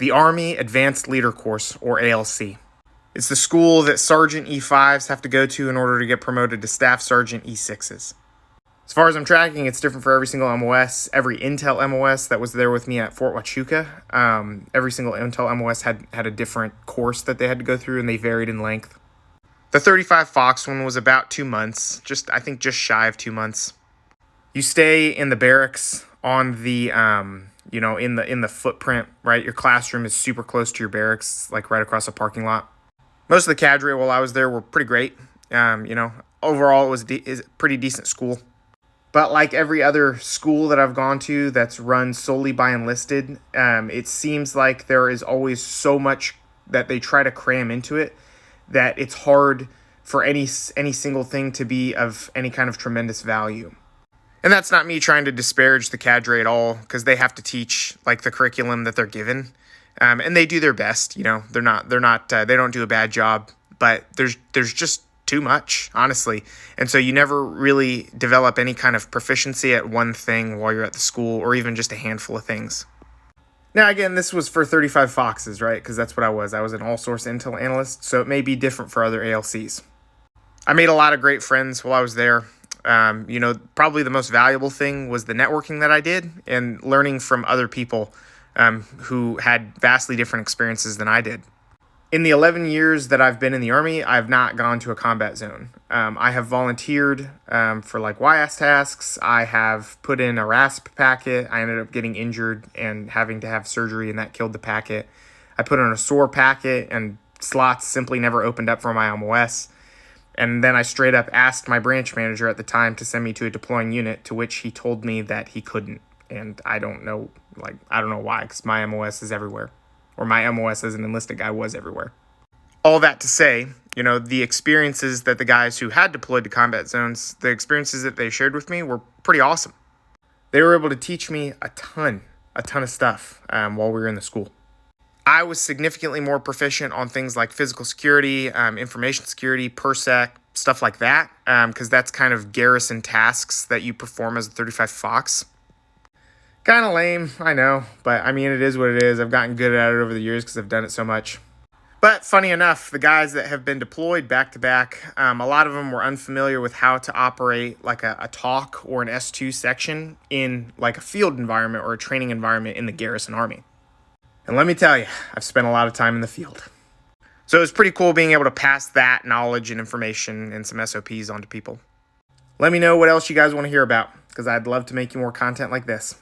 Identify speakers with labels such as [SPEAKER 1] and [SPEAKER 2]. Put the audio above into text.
[SPEAKER 1] the Army Advanced Leader Course, or ALC. It's the school that Sergeant E5s have to go to in order to get promoted to Staff Sergeant E6s. As far as I'm tracking, it's different for every single MOS. Every Intel MOS that was there with me at Fort Huachuca, every single Intel MOS had a different course that they had to go through, and they varied in length. The 35 Fox one was about 2 months, I think just shy of 2 months. You stay in the barracks on the, in the footprint, right? Your classroom is super close to your barracks, like right across a parking lot. Most of the cadre while I was there were pretty great. Overall, it was a pretty decent school. But like every other school that I've gone to that's run solely by enlisted, it seems like there is always so much that they try to cram into it that it's hard for any single thing to be of any kind of tremendous value. And that's not me trying to disparage the cadre at all, because they have to teach like the curriculum that they're given, and they do their best. They don't do a bad job, but there's just too much, honestly. And so you never really develop any kind of proficiency at one thing while you're at the school, or even just a handful of things. Now, again, this was for 35 Foxes, right? Because that's what I was. I was an all-source intel analyst, so it may be different for other ALCs. I made a lot of great friends while I was there. Probably the most valuable thing was the networking that I did and learning from other people who had vastly different experiences than I did. In the 11 years that I've been in the Army, I've not gone to a combat zone. I have volunteered for like YAS tasks. I have put in a RASP packet. I ended up getting injured and having to have surgery, and that killed the packet. I put in a SOAR packet, and slots simply never opened up for my MOS. And then I straight up asked my branch manager at the time to send me to a deploying unit, to which he told me that he couldn't. And I don't know why, because my MOS is everywhere. Or my MOS as an enlisted guy was everywhere. All that to say, the experiences that the guys who had deployed to combat zones, the experiences that they shared with me were pretty awesome. They were able to teach me a ton of stuff while we were in the school. I was significantly more proficient on things like physical security, information security, PERSEC, stuff like that, because that's kind of garrison tasks that you perform as a 35 Fox. Kind of lame, I know, but I mean, it is what it is. I've gotten good at it over the years because I've done it so much. But funny enough, the guys that have been deployed back to back, a lot of them were unfamiliar with how to operate like a TOC or an S2 section in like a field environment or a training environment in the garrison army. And let me tell you, I've spent a lot of time in the field. So it was pretty cool being able to pass that knowledge and information and some SOPs onto people. Let me know what else you guys want to hear about, because I'd love to make you more content like this.